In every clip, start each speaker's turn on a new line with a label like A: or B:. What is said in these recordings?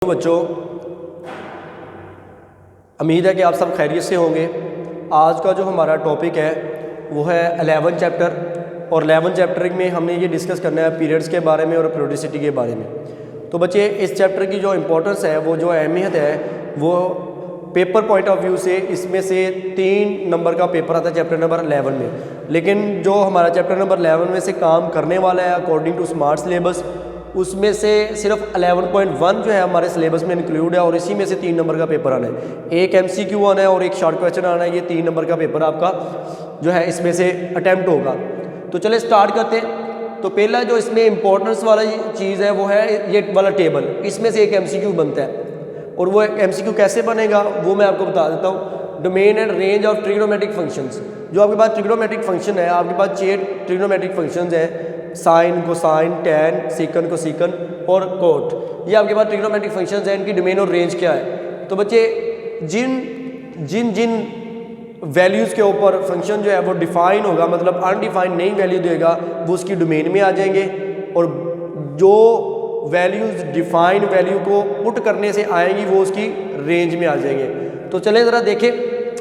A: बच्चों, उम्मीद है कि आप सब खैरियत से होंगे। आज का जो हमारा टॉपिक है वो है 11 चैप्टर, और 11 चैप्टर में हमने ये डिस्कस करना है पीरियड्स के बारे में और पीरियोडिसिटी के बारे में। तो बच्चे, इस चैप्टर की जो इम्पोर्टेंस है, वो जो अहमियत है, वो पेपर पॉइंट ऑफ व्यू से इसमें से 3 नंबर का पेपर आता है चैप्टर नंबर 11 में। लेकिन जो हमारा चैप्टर नंबर 11 में से काम करने वाला है अकॉर्डिंग टू स्मार्ट सिलेबस, उसमें से सिर्फ 11.1 जो है हमारे सिलेबस में इंक्लूड है, और इसी में से 3 नंबर का पेपर आना है। एक MCQ आना है और एक शॉर्ट क्वेश्चन आना है। ये 3 नंबर का पेपर आपका जो है इसमें से अटैम्प्ट होगा। तो चले स्टार्ट करते हैं। तो पहला जो इसमें इंपॉर्टेंस वाला चीज़ है वो है ये वाला टेबल। इसमें से एक MCQ बनता है, और वो MCQ कैसे बनेगा वो मैं आपको बता देता हूँ। Domain and range of trigonometric functions. जो आपके पास ट्रिग्नोमेट्रिक फंक्शन है, आपके पास 6 ट्रिग्नोमेट्रिक फंक्शंस हैं, साइन, कोसाइन, टैन, सीकन, कोसीकन और कोट। ये आपके पास ट्रिग्नोमेट्रिक फंक्शंस हैं। इनकी डोमेन और रेंज क्या है? तो बच्चे, जिन जिन वैल्यूज़ के ऊपर फंक्शन जो है वो डिफाइन होगा, मतलब अनडिफाइंड नई वैल्यू देगा, वो उसकी डोमेन में आ जाएंगे, और जो वैल्यूज़ डिफाइन वैल्यू को पुट करने से आएंगी वो उसकी रेंज में आ जाएंगे। तो चले ज़रा देखें,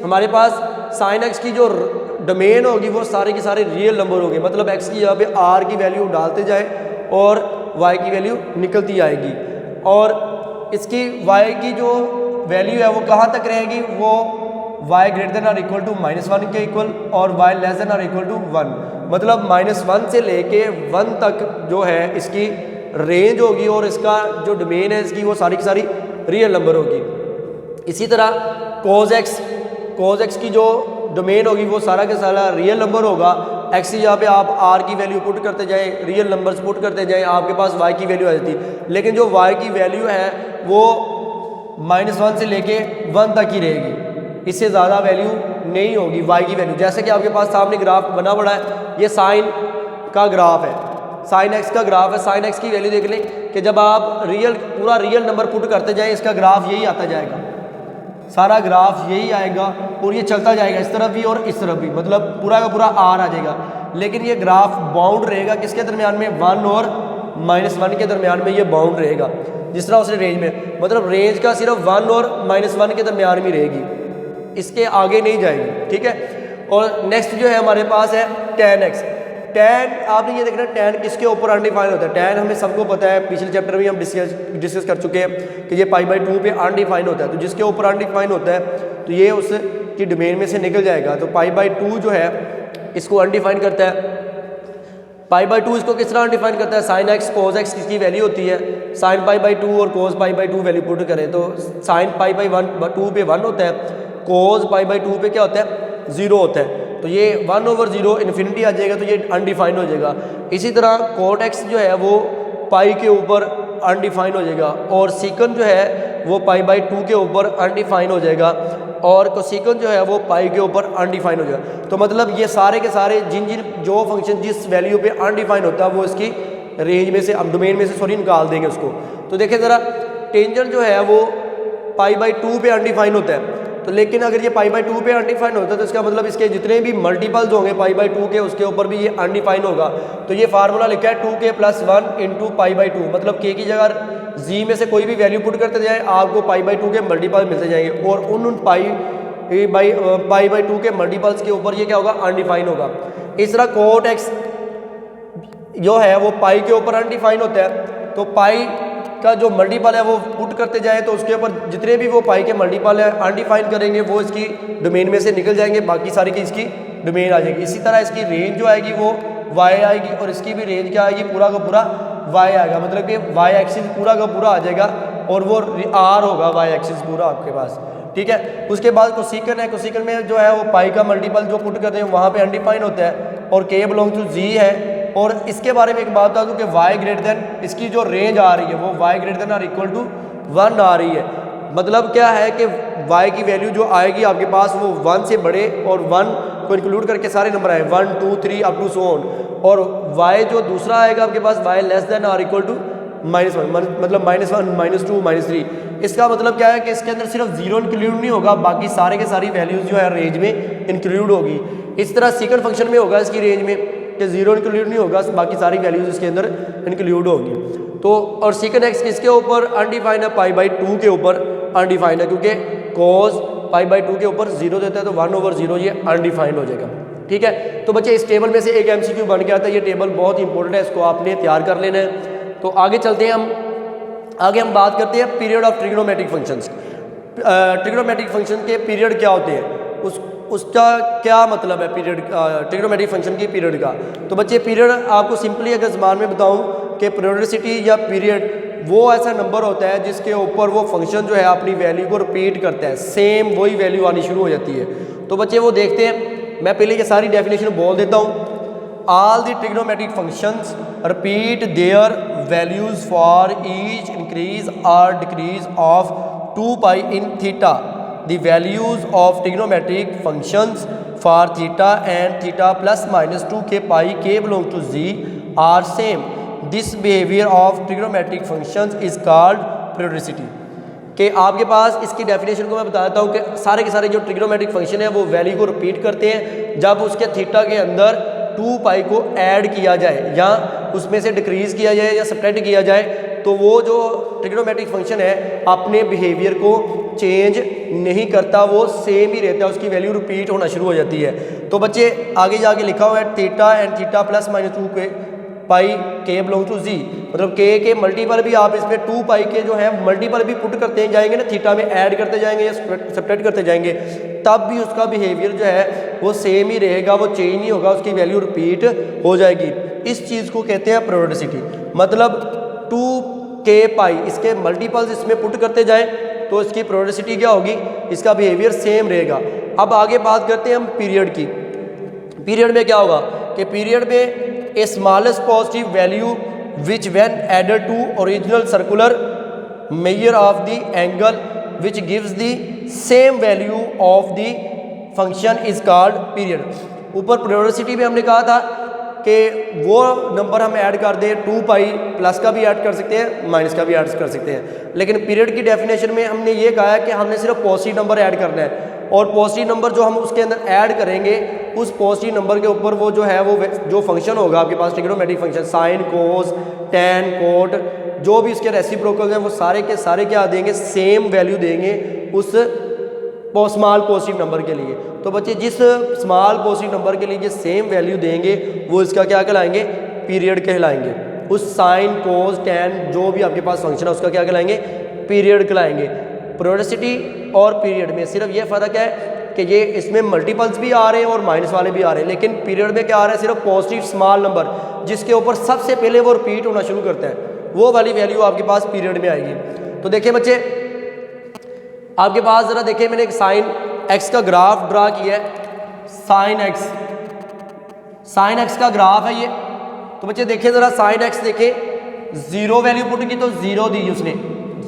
A: हमारे पास साइन एक्स की जो डोमेन होगी वो सारे के सारे रियल नंबर होंगे। मतलब एक्स की जगह पे आर की वैल्यू डालते जाए और वाई की वैल्यू निकलती आएगी, और इसकी वाई की जो वैल्यू है वो कहाँ तक रहेगी? वो y greater than or equal to -1 के इक्वल, और y less than or equal to 1। मतलब -1 से लेके 1 तक जो है इसकी रेंज होगी, और इसका जो डोमेन है इसकी वो सारी की सारी रियल नंबर होगी। इसी तरह cos x की जो डोमेन होगी वो सारा के सारा रियल नंबर होगा। x की जहाँ पे आप r की वैल्यू पुट करते जाएं, रियल नंबर्स पुट करते जाएं, आपके पास y की वैल्यू आ जाती है। लेकिन जो y की वैल्यू है वो -1 से लेके 1 तक ही रहेगी, इससे ज़्यादा वैल्यू नहीं होगी y की वैल्यू। जैसे कि आपके पास सामने ग्राफ बना पड़ा है, ये साइन का ग्राफ है, साइन एक्स का ग्राफ है। साइन एक्स की वैल्यू देख लें कि जब आप पूरा रियल नंबर पुट करते जाएं, इसका ग्राफ यही आता जाएगा, सारा ग्राफ यही आएगा, और ये चलता जाएगा इस तरफ भी और इस तरफ भी, मतलब पूरा का पूरा आर आ जाएगा। लेकिन ये ग्राफ बाउंड रहेगा किसके दरमियान में? 1 और -1 के दरमियान में ये बाउंड रहेगा, जिस तरह उसने रेंज में, मतलब रेंज का सिर्फ 1 और -1 के दरमियान में रहेगी, इसके आगे नहीं जाएगी। ठीक है। और नेक्स्ट जो है हमारे पास है tan x। टैन, आपने ये देखना टैन किसके ऊपर अनडिफाइंड होता है। टैन हमें सबको पता है, पिछले चैप्टर में हम डिस्कस कर चुके हैं कि ये π/2 पे अनडिफाइंड होता है। तो जिसके ऊपर अनडिफाइंड होता है तो ये उसकी डोमेन में से निकल जाएगा। तो π/2 जो है इसको अनडिफाइंड करता है। π/2 इसको किस तरह अनडिफाइन करता है? साइन एक्स cos x किसकी वैल्यू होती है? साइन π/2 और cos π/2 वैल्यू पुट करें तो साइन π/2 पे 1 होता है, cos π/2 पे क्या होता है? 0 होता है। तो ये 1/0 इन्फिनिटी आ जाएगा, तो ये अनडिफाइंड हो जाएगा। इसी तरह cot x जो है वो पाई के ऊपर अनडिफाइंड हो जाएगा, और सीकन जो है वो π/2 के ऊपर अनडिफाइंड हो जाएगा, और कोसिकन जो है वो पाई के ऊपर अनडिफाइंड हो जाएगा। तो मतलब ये सारे के सारे जिन जो फंक्शन जिस वैल्यू पे अनडिफाइंड होता है वो इसकी रेंज में से, अब डोमेन में से निकाल देंगे उसको। तो देखिए ज़रा, टेंजेंट जो है वो π/2 पे अनडिफाइंड होता है। तो लेकिन अगर ये π/2 पे अनडिफाइंड होता है तो इसका मतलब इसके जितने भी मल्टीपल्स होंगे π/2 के, उसके ऊपर भी ये अनडिफाइंड होगा। तो ये फार्मूला लिखा है 2k + 1 × π/2, मतलब k की जगह z में से कोई भी वैल्यू पुट करते जाए, आपको π/2 के मल्टीपल मिलते जाएंगे, और उन π/2 के मल्टीपल्स के ऊपर ये क्या होगा? अनडिफाइंड होगा। इस तरह cot x जो है वो पाई के ऊपर अनडिफाइंड होता है। तो पाई का जो मल्टीपल है वो पुट करते जाए तो उसके ऊपर जितने भी वो पाई के मल्टीपल है अनडिफाइंड करेंगे वो इसकी डोमेन में से निकल जाएंगे, बाकी सारी की इसकी डोमेन आ जाएगी। इसी तरह इसकी रेंज जो आएगी वो y आएगी, और इसकी भी रेंज क्या आएगी? पूरा का पूरा y आएगा, मतलब कि y एक्सिस पूरा का पूरा आ जाएगा, और वो r होगा y एक्सिस पूरा आपके पास। ठीक है। उसके बाद कोसिकन है। कोसिकन में जो है वो पाई का मल्टीपल जो पुट करते हैं वहाँ पे अनडिफाइंड होता है, और k बिलोंग टू z है। और इसके बारे में एक बात बता दूं कि y ग्रेटर देन, इसकी जो रेंज आ रही है वो y greater than or equal to 1 आ रही है। मतलब क्या है कि y की वैल्यू जो आएगी आपके पास वो 1 से बड़े, और 1 को इंक्लूड करके सारे नंबर आए 1 2 3 अप टू सो ऑन, और y जो दूसरा आएगा आपके पास y less than or equal to -1, मतलब -1 -2 -3। इसका मतलब क्या है कि इसके अंदर सिर्फ 0 इंक्लूड नहीं होगा, बाकी सारे के सारी वैल्यूज जो है रेंज में इंक्लूड होगी। इस तरह सेकंड फंक्शन में होगा इसकी रेंज में कि 0 इंक्लूड नहीं होगा, बाकी सारी वैल्यूज इसके अंदर इंक्लूड होगी। तो और सीकन एक्स किसके ऊपर अनडिफाइंड है, पाई बाई 2 के ऊपर अनडिफाइंड है, क्योंकि कॉज पाई बाई 2 के ऊपर 0 देता है तो 1/0 ये अनडिफाइंड हो जाएगा। ठीक है, तो बच्चे इस टेबल में से एक MCQ बन के आता है, ये टेबल बहुत इंपॉर्टेंट है, इसको आपने तैयार कर लेना है। तो आगे चलते हैं हम बात करते हैं period of trigonometric functions. Trigonometric function के पीरियड क्या होते हैं, उसका क्या मतलब है पीरियड, ट्रिग्नोमेट्रिक फंक्शन की पीरियड का। तो बच्चे पीरियड आपको सिंपली अगर ज़बान में बताऊं कि पीरियोडिसिटी या पीरियड वो ऐसा नंबर होता है जिसके ऊपर वो फंक्शन जो है अपनी वैल्यू को रिपीट करता है, सेम वही वैल्यू आनी शुरू हो जाती है। तो बच्चे वो देखते हैं, मैं पहले ये सारी डेफिनेशन बोल देता हूँ। All the trigonometric functions repeat their values for each increase और decrease of 2 pi in theta. The values of trigonometric functions for theta and theta plus minus 2 k pi k belong to z are same. This behavior of trigonometric functions is called periodicity. कि आपके पास इसकी definition को मैं बता देता हूँ कि सारे के सारे जो ट्रिग्नोमेट्रिक फंक्शन है वो वैल्यू को रिपीट करते हैं जब उसके थीटा के अंदर 2 पाई को ऐड किया जाए या उसमें से डिक्रीज़ किया जाए या सब्ट्रैक्ट किया जाए, तो वो जो ट्रिग्नोमेट्रिक फंक्शन है अपने बिहेवियर को चेंज नहीं करता, वो सेम ही रहता है, उसकी वैल्यू रिपीट होना शुरू हो जाती है। तो बच्चे आगे जाके लिखा हुआ है theta and theta plus minus 2 के पाई के बिलोंग टू जी, मतलब के मल्टीपल भी आप इसमें 2 पाई के जो है मल्टीपल भी पुट करते जाएंगे ना, थीटा में ऐड करते जाएंगे या सब्ट्रैक्ट करते जाएंगे, तब भी उसका बिहेवियर जो है वो सेम ही रहेगा, वो चेंज नहीं होगा, उसकी वैल्यू रिपीट हो जाएगी। इस चीज़ को कहते हैं पीरियोडिसिटी। मतलब 2k पाई इसके मल्टीपल्स इसमें पुट करते जाए तो इसकी पीरियोडिसिटी क्या होगी, इसका बिहेवियर सेम रहेगा। अब आगे बात करते हैं हम पीरियड की। पीरियड में क्या होगा कि पीरियड में a smallest positive value which when added to original circular measure of the angle which gives the same value of the function is called period. ऊपर पीरियोडिसिटी में हमने कहा था कि वो नंबर हम ऐड कर दें, 2 पाई प्लस का भी ऐड कर सकते हैं, माइनस का भी ऐड कर सकते हैं, लेकिन पीरियड की डेफिनेशन में हमने ये कहा है कि हमने सिर्फ पॉजिटिव नंबर ऐड करना है, और पॉजिटिव नंबर जो हम उसके अंदर ऐड करेंगे उस पॉजिटिव नंबर के ऊपर वो जो है वो जो फंक्शन होगा आपके पास trigonometric function, sine cos tan cot जो भी इसके रेसिप्रोकल हैं वो सारे के सारे क्या देंगे, सेम वैल्यू देंगे उस स्मॉल पॉजिटिव नंबर के लिए। तो बच्चे जिस स्मॉल पॉजिटिव नंबर के लिए सेम वैल्यू देंगे वो इसका क्या कहलाएंगे, पीरियड कहलाएंगे। उस साइन कोस टैन जो भी आपके पास फंक्शन है उसका क्या कहलाएंगे, पीरियड कहलाएंगे। पीरियोडिसिटी और पीरियड में सिर्फ ये फ़र्क है कि ये इसमें मल्टीपल्स भी आ रहे हैं और माइनस वाले भी आ रहे हैं, लेकिन पीरियड में क्या आ रहा है, सिर्फ पॉजिटिव स्मॉल नंबर जिसके ऊपर सबसे पहले वो रिपीट होना शुरू करता है, वो वाली वैल्यू आपके पास पीरियड में आएगी। तो देखिए बच्चे आपके पास ज़रा देखिए मैंने एक साइन एक्स का ग्राफ ड्रा किया है, साइन एक्स का ग्राफ है ये। तो बच्चे देखिए ज़रा साइन एक्स देखें, 0 वैल्यू पुट की तो 0 दी उसने,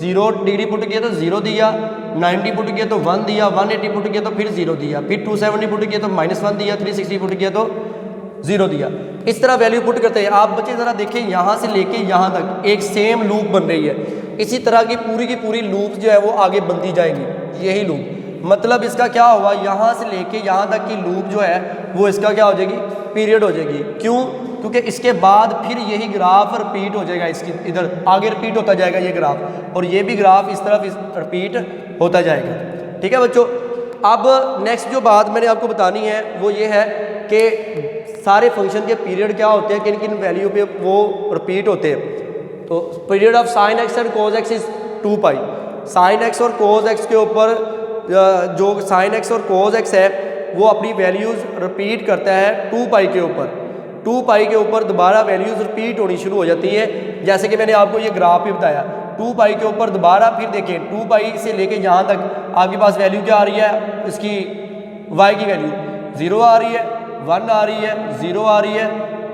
A: 0 डिग्री पुट किया तो 0 दिया, 90 पुट किया तो 1 दिया, 180 पुट किया तो फिर 0 दिया, फिर 270 पुट किया तो -1 दिया, 360 पुट किया तो 0 दिया। इस तरह वैल्यू पुट करते हैं। आप बच्चे ज़रा देखें यहाँ से लेके यहाँ तक एक सेम लूप बन रही है, इसी तरह की पूरी लूप जो है वो आगे बनती जाएंगी, यही लूप। मतलब इसका क्या होगा, यहाँ से लेके यहाँ तक की लूप जो है वो इसका क्या हो जाएगी, पीरियड हो जाएगी। क्यों, क्योंकि इसके बाद फिर यही ग्राफ रिपीट हो जाएगा, इसकी इधर आगे रिपीट होता जाएगा ये ग्राफ, और ये भी ग्राफ इस तरफ रिपीट होता जाएगा। ठीक है बच्चों, अब नेक्स्ट जो बात मैंने आपको बतानी है वो ये है कि सारे फंक्शन के पीरियड क्या होते हैं, किन किन वैल्यू पे वो रिपीट होते हैं। तो period of sine x and cos x is 2 pi. Sine x और कोस एक्स के ऊपर जो साइन एक्स और कोस एक्स है वो अपनी वैल्यूज़ रिपीट करता है 2 पाई के ऊपर। 2 पाई के ऊपर दोबारा वैल्यूज़ रिपीट होनी शुरू हो जाती है, जैसे कि मैंने आपको ये ग्राफ भी बताया। 2 पाई के ऊपर दोबारा फिर देखें 2 पाई से लेके यहाँ तक आपके पास वैल्यू क्या आ रही है, इसकी y की वैल्यू 0 आ रही है, 1 आ रही है, 0 आ रही है,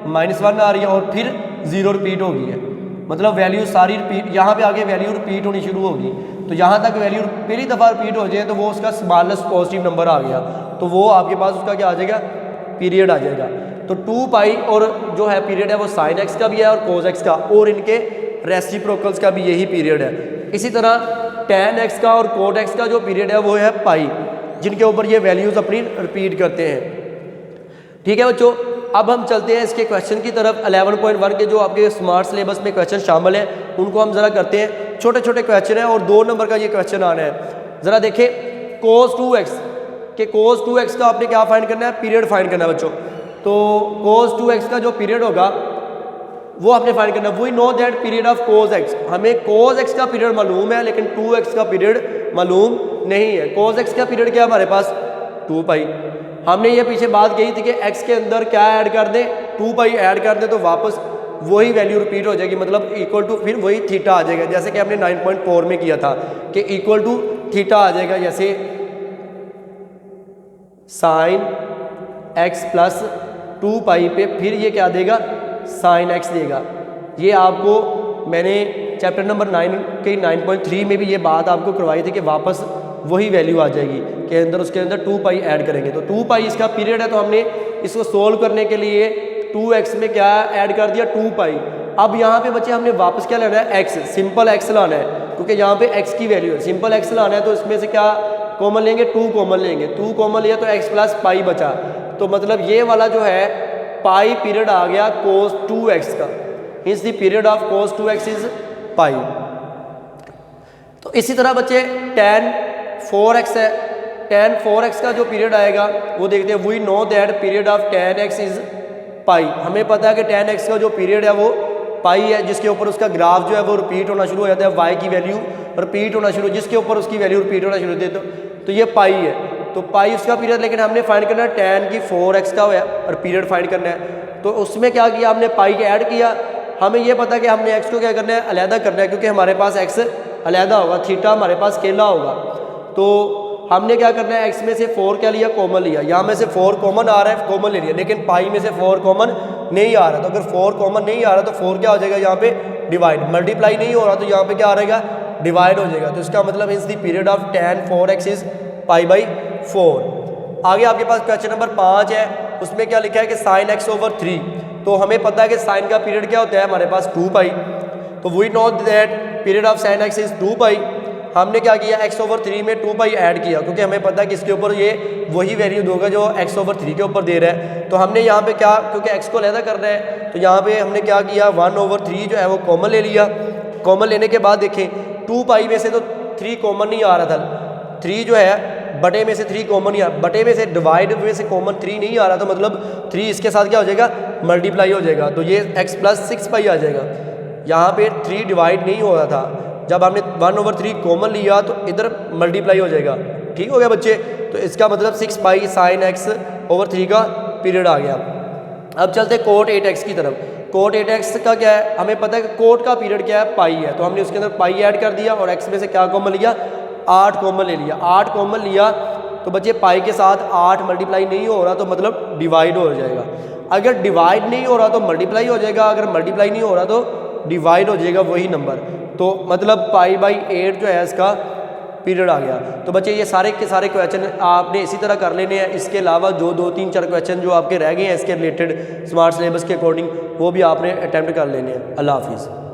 A: -1 आ रही है, और फिर 0 रिपीट हो गई है। मतलब वैल्यू सारी रिपीट, यहाँ पे आगे वैल्यू रिपीट होनी शुरू होगी। तो यहाँ तक वैल्यू पहली दफ़ा रिपीट हो जाए तो वो उसका स्मॉलेस्ट पॉजिटिव नंबर आ गया, तो वो आपके पास उसका क्या आ जाएगा, पीरियड आ जाएगा। तो 2 पाई और जो है पीरियड है वो साइन एक्स का भी है और कोस एक्स का, और इनके रेसिप्रोकल्स का भी यही पीरियड है। इसी तरह टैन एक्स का और कोट एक्स का जो पीरियड है वो है पाई, जिनके ऊपर ये वैल्यूज़ अपनी रिपीट करते हैं। ठीक है बच्चों, अब हम चलते हैं इसके क्वेश्चन की तरफ। 11.1 के जो आपके स्मार्ट सिलेबस में क्वेश्चन शामिल हैं उनको हम ज़रा करते हैं। छोटे छोटे क्वेश्चन हैं और 2 नंबर का ये क्वेश्चन आना है। ज़रा देखें, cos 2x के cos 2x का आपने क्या फाइंड करना है, पीरियड फाइंड करना है बच्चों। तो cos 2x का जो पीरियड होगा वो आपने फाइंड करना है। We know that period of cos x, हमें cos x का पीरियड मालूम है लेकिन 2x का पीरियड मालूम नहीं है। cos x का पीरियड क्या है हमारे पास, 2 पाई। हमने ये पीछे बात कही थी कि x के अंदर क्या ऐड कर दें, 2 पाई ऐड कर दें तो वापस वही वैल्यू रिपीट हो जाएगी, मतलब इक्वल टू फिर वही थीटा आ जाएगा, जैसे कि हमने 9.4 में किया था कि इक्वल टू थीटा आ जाएगा, जैसे साइन x प्लस 2 पाई पे फिर ये क्या देगा, साइन x देगा। ये आपको मैंने चैप्टर नंबर 9 के 9.3 में भी ये बात आपको करवाई थी कि वापस वही वैल्यू आ जाएगी कि अंदर उसके अंदर 2 पाई ऐड करेंगे। तो 2 पाई इसका पीरियड है, तो हमने इसको सोल्व करने के लिए 2x में क्या ऐड कर दिया, 2 पाई। अब यहाँ पे बच्चे हमने वापस क्या लेना है, x, सिंपल x लाना है, क्योंकि यहाँ पे x की वैल्यू है, सिंपल x लाना है। तो इसमें से क्या कॉमन लेंगे, 2 कॉमन लेंगे, 2 कॉमन लिया तो x प्लस पाई बचा। तो मतलब ये वाला जो है पाई पीरियड आ गया cos 2x का, means the period of cos 2x is pi. तो इसी तरह बच्चे tan 4x है, tan 4x का जो पीरियड आएगा वो देखते हैं। We know that period of tan x is pi, हमें पता है कि tan x का जो पीरियड है वो पाई है, जिसके ऊपर उसका ग्राफ जो है वो रिपीट होना शुरू हो जाता है, y की वैल्यू रिपीट होना शुरू, जिसके ऊपर उसकी वैल्यू रिपीट होना शुरू होती है, तो ये पाई है। तो पाई उसका पीरियड, लेकिन हमने फाइंड करना है tan की 4x का और पीरियड फाइंड करना है। तो उसमें क्या किया हमने, पाई के ऐड किया। हमें ये पता है कि हमने x को क्या करना है, अलहदा करना है, क्योंकि हमारे पास x अलहदा होगा, थीटा हमारे पास अकेला होगा। तो हमने क्या करना है, x में से 4 क्या लिया, कॉमन लिया। यहाँ में से 4 कॉमन आ रहा है, कॉमन ले लिया, लेकिन पाई में से 4 कॉमन नहीं आ रहा। तो अगर 4 कॉमन नहीं आ रहा तो 4 क्या हो जाएगा, यहाँ पे डिवाइड, मल्टीप्लाई नहीं हो रहा तो यहाँ पे क्या आ रहेगा, डिवाइड हो जाएगा। तो इसका मतलब is the period of tan 4x is pi by 4। आगे आपके पास क्वेश्चन नंबर 5 है, उसमें क्या लिखा है कि साइन x ओवर 3। तो हमें पता है कि साइन का पीरियड क्या होता है हमारे पास, 2 पाई। तो we know that period of sine x is 2 pi. हमने क्या किया, x ओवर 3 में 2 पाई ऐड किया, क्योंकि हमें पता है कि इसके ऊपर ये वही वैल्यू दोगा जो x ओवर 3 के ऊपर दे रहा है। तो हमने यहाँ पे क्या, क्योंकि x को अलहदा करना है, तो यहाँ पे हमने क्या किया, 1 ओवर 3 जो है वो कॉमन ले लिया। कॉमन लेने के बाद देखें 2 पाई में से तो 3 कॉमन नहीं आ रहा था, 3 जो है बटे में से 3 कॉमन नहीं आ, बटे में से डिवाइड में से कॉमन 3 नहीं आ रहा, तो मतलब 3 इसके साथ क्या हो जाएगा, मल्टीप्लाई हो जाएगा। तो ये x प्लस 6 पाई आ जाएगा। यहाँ पे 3 डिवाइड नहीं हो रहा था, जब हमने 1 ओवर 3 कॉमन लिया तो इधर मल्टीप्लाई हो जाएगा। ठीक हो गया बच्चे। तो इसका मतलब 6 पाई साइन x ओवर 3 का पीरियड आ गया। अब चलते कोट 8x की तरफ। कोट 8x का क्या है, हमें पता है कि कोट का पीरियड क्या है, पाई है। तो हमने उसके अंदर पाई ऐड कर दिया और x में से क्या कॉमन लिया, 8 कॉमन ले लिया। 8 कॉमन लिया तो बच्चे पाई के साथ 8 मल्टीप्लाई नहीं हो रहा तो मतलब डिवाइड हो जाएगा। अगर डिवाइड नहीं हो रहा तो मल्टीप्लाई हो जाएगा, अगर मल्टीप्लाई नहीं हो रहा तो डिवाइड हो जाएगा वही नंबर। तो मतलब पाई बाई 8 जो है इसका पीरियड आ गया। तो बच्चे ये सारे के सारे क्वेश्चन आपने इसी तरह कर लेने हैं। इसके अलावा जो 2-3-4 क्वेश्चन जो आपके रह गए हैं इसके रिलेटेड स्मार्ट सिलेबस के अकॉर्डिंग, वो भी आपने अटैम्प्ट कर लेने हैं। अल्लाह हाफिज़।